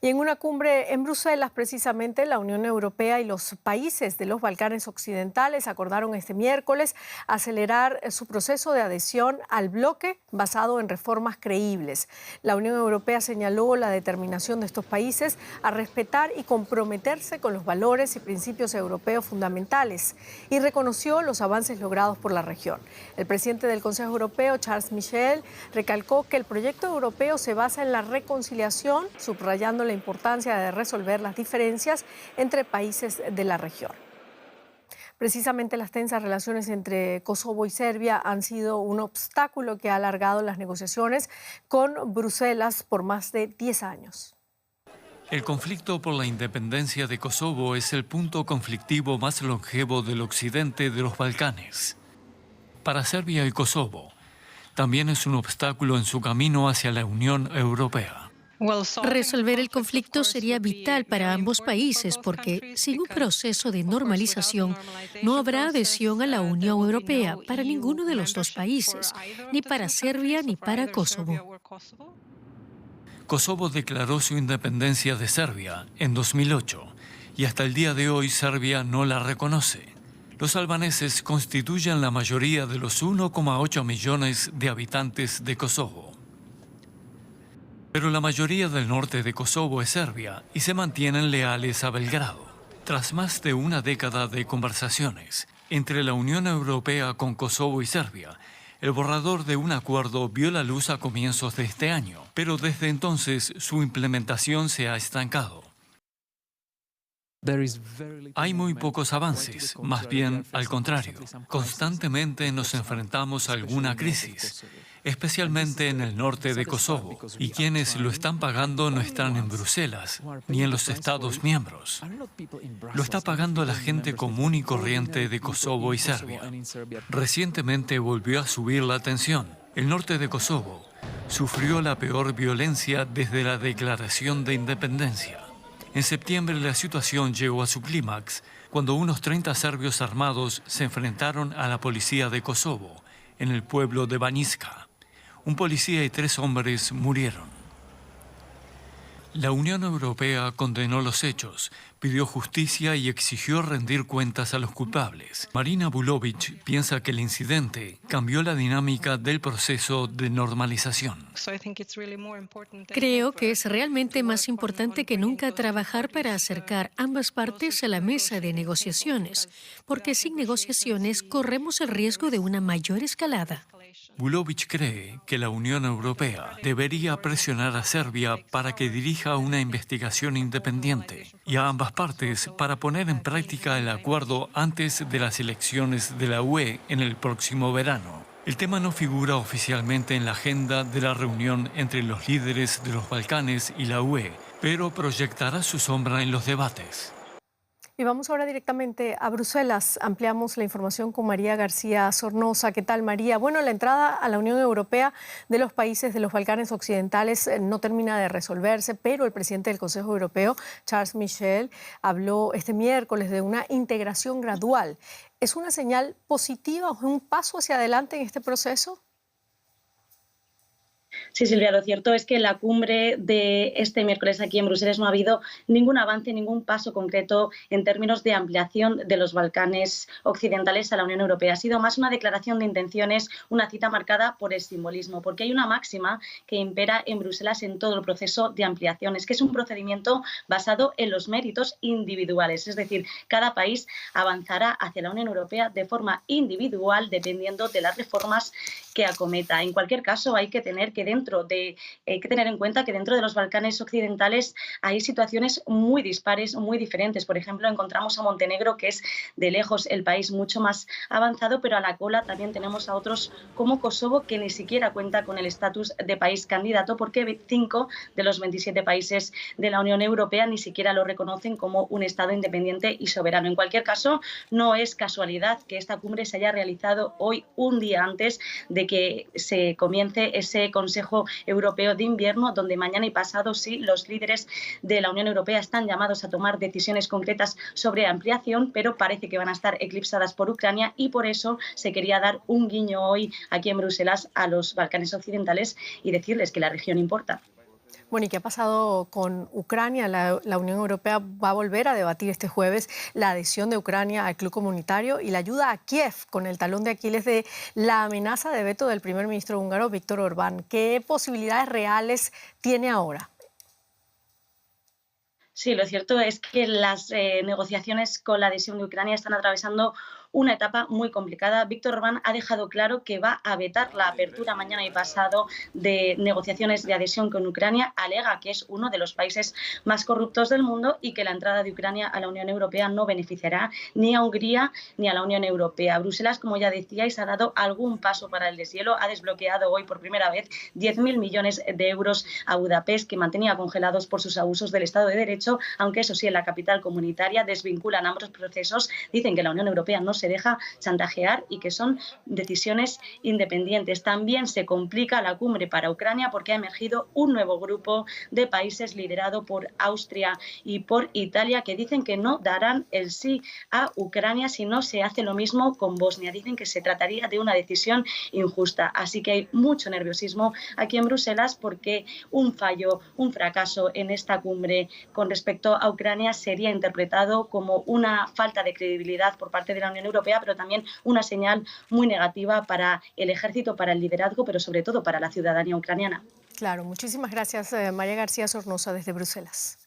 Y en una cumbre en Bruselas, precisamente, la Unión Europea y los países de los Balcanes Occidentales acordaron este miércoles acelerar su proceso de adhesión al bloque basado en reformas creíbles. La Unión Europea señaló la determinación de estos países a respetar y comprometerse con los valores y principios europeos fundamentales y reconoció los avances logrados por la región. El presidente del Consejo Europeo, Charles Michel, recalcó que el proyecto europeo se basa en la reconciliación, subrayando la importancia de resolver las diferencias entre países de la región. Precisamente las tensas relaciones entre Kosovo y Serbia han sido un obstáculo que ha alargado las negociaciones con Bruselas por más de 10 años. El conflicto por la independencia de Kosovo es el punto conflictivo más longevo del occidente de los Balcanes. Para Serbia y Kosovo, también es un obstáculo en su camino hacia la Unión Europea. Resolver el conflicto sería vital para ambos países porque sin un proceso de normalización no habrá adhesión a la Unión Europea para ninguno de los dos países, ni para Serbia ni para Kosovo. Kosovo declaró su independencia de Serbia en 2008 y hasta el día de hoy Serbia no la reconoce. Los albaneses constituyen la mayoría de los 1,8 millones de habitantes de Kosovo. Pero la mayoría del norte de Kosovo es serbia y se mantienen leales a Belgrado. Tras más de una década de conversaciones entre la Unión Europea con Kosovo y Serbia, el borrador de un acuerdo vio la luz a comienzos de este año, pero desde entonces su implementación se ha estancado. Hay muy pocos avances, más bien al contrario. Constantemente nos enfrentamos a alguna crisis, especialmente en el norte de Kosovo, y quienes lo están pagando no están en Bruselas ni en los Estados miembros. Lo está pagando la gente común y corriente de Kosovo y Serbia. Recientemente volvió a subir la tensión. El norte de Kosovo sufrió la peor violencia desde la declaración de independencia. En septiembre la situación llegó a su clímax cuando unos 30 serbios armados se enfrentaron a la policía de Kosovo en el pueblo de Banjica. Un policía y 3 hombres murieron. La Unión Europea condenó los hechos, pidió justicia y exigió rendir cuentas a los culpables. Marina Vulović piensa que el incidente cambió la dinámica del proceso de normalización. Creo que es realmente más importante que nunca trabajar para acercar ambas partes a la mesa de negociaciones, porque sin negociaciones corremos el riesgo de una mayor escalada. Vulović cree que la Unión Europea debería presionar a Serbia para que dirija una investigación independiente y a ambas partes para poner en práctica el acuerdo antes de las elecciones de la UE en el próximo verano. El tema no figura oficialmente en la agenda de la reunión entre los líderes de los Balcanes y la UE, pero proyectará su sombra en los debates. Y vamos ahora directamente a Bruselas. Ampliamos la información con María García Sornosa. ¿Qué tal, María? Bueno, la entrada a la Unión Europea de los países de los Balcanes Occidentales no termina de resolverse, pero el presidente del Consejo Europeo, Charles Michel, habló este miércoles de una integración gradual. ¿Es una señal positiva o un paso hacia adelante en este proceso? Sí, Silvia, lo cierto es que en la cumbre de este miércoles aquí en Bruselas no ha habido ningún avance, ningún paso concreto en términos de ampliación de los Balcanes Occidentales a la Unión Europea. Ha sido más una declaración de intenciones, una cita marcada por el simbolismo, porque hay una máxima que impera en Bruselas en todo el proceso de ampliación, es que es un procedimiento basado en los méritos individuales, es decir, cada país avanzará hacia la Unión Europea de forma individual dependiendo de las reformas que acometa. En cualquier caso, hay que tener en cuenta que dentro de los Balcanes Occidentales hay situaciones muy dispares, muy diferentes. Por ejemplo, encontramos a Montenegro, que es de lejos el país mucho más avanzado, pero a la cola también tenemos a otros como Kosovo, que ni siquiera cuenta con el estatus de país candidato, porque 5 de los 27 países de la Unión Europea ni siquiera lo reconocen como un Estado independiente y soberano. En cualquier caso, no es casualidad que esta cumbre se haya realizado hoy, un día antes de que se comience ese Consejo Europeo de Invierno, donde mañana y pasado sí los líderes de la Unión Europea están llamados a tomar decisiones concretas sobre ampliación, pero parece que van a estar eclipsadas por Ucrania y por eso se quería dar un guiño hoy aquí en Bruselas a los Balcanes Occidentales y decirles que la región importa. Bueno, ¿y qué ha pasado con Ucrania? La Unión Europea va a volver a debatir este jueves la adhesión de Ucrania al club comunitario y la ayuda a Kiev con el talón de Aquiles de la amenaza de veto del primer ministro húngaro Viktor Orbán. ¿Qué posibilidades reales tiene ahora? Sí, lo cierto es que las negociaciones con la adhesión de Ucrania están atravesando una etapa muy complicada. Viktor Orbán ha dejado claro que va a vetar la apertura mañana y pasado de negociaciones de adhesión con Ucrania. Alega que es uno de los países más corruptos del mundo y que la entrada de Ucrania a la Unión Europea no beneficiará ni a Hungría ni a la Unión Europea. Bruselas, como ya decíais, ha dado algún paso para el deshielo. Ha desbloqueado hoy por primera vez 10.000 millones de euros a Budapest, que mantenía congelados por sus abusos del Estado de Derecho, aunque eso sí, en la capital comunitaria desvinculan ambos procesos. Dicen que la Unión Europea no se deja chantajear y que son decisiones independientes. También se complica la cumbre para Ucrania porque ha emergido un nuevo grupo de países liderado por Austria y por Italia que dicen que no darán el sí a Ucrania si no se hace lo mismo con Bosnia. Dicen que se trataría de una decisión injusta. Así que hay mucho nerviosismo aquí en Bruselas porque un fallo, un fracaso en esta cumbre con respecto a Ucrania sería interpretado como una falta de credibilidad por parte de la Unión Europea, pero también una señal muy negativa para el ejército, para el liderazgo, pero sobre todo para la ciudadanía ucraniana. Claro, muchísimas gracias, María García Sornosa, desde Bruselas.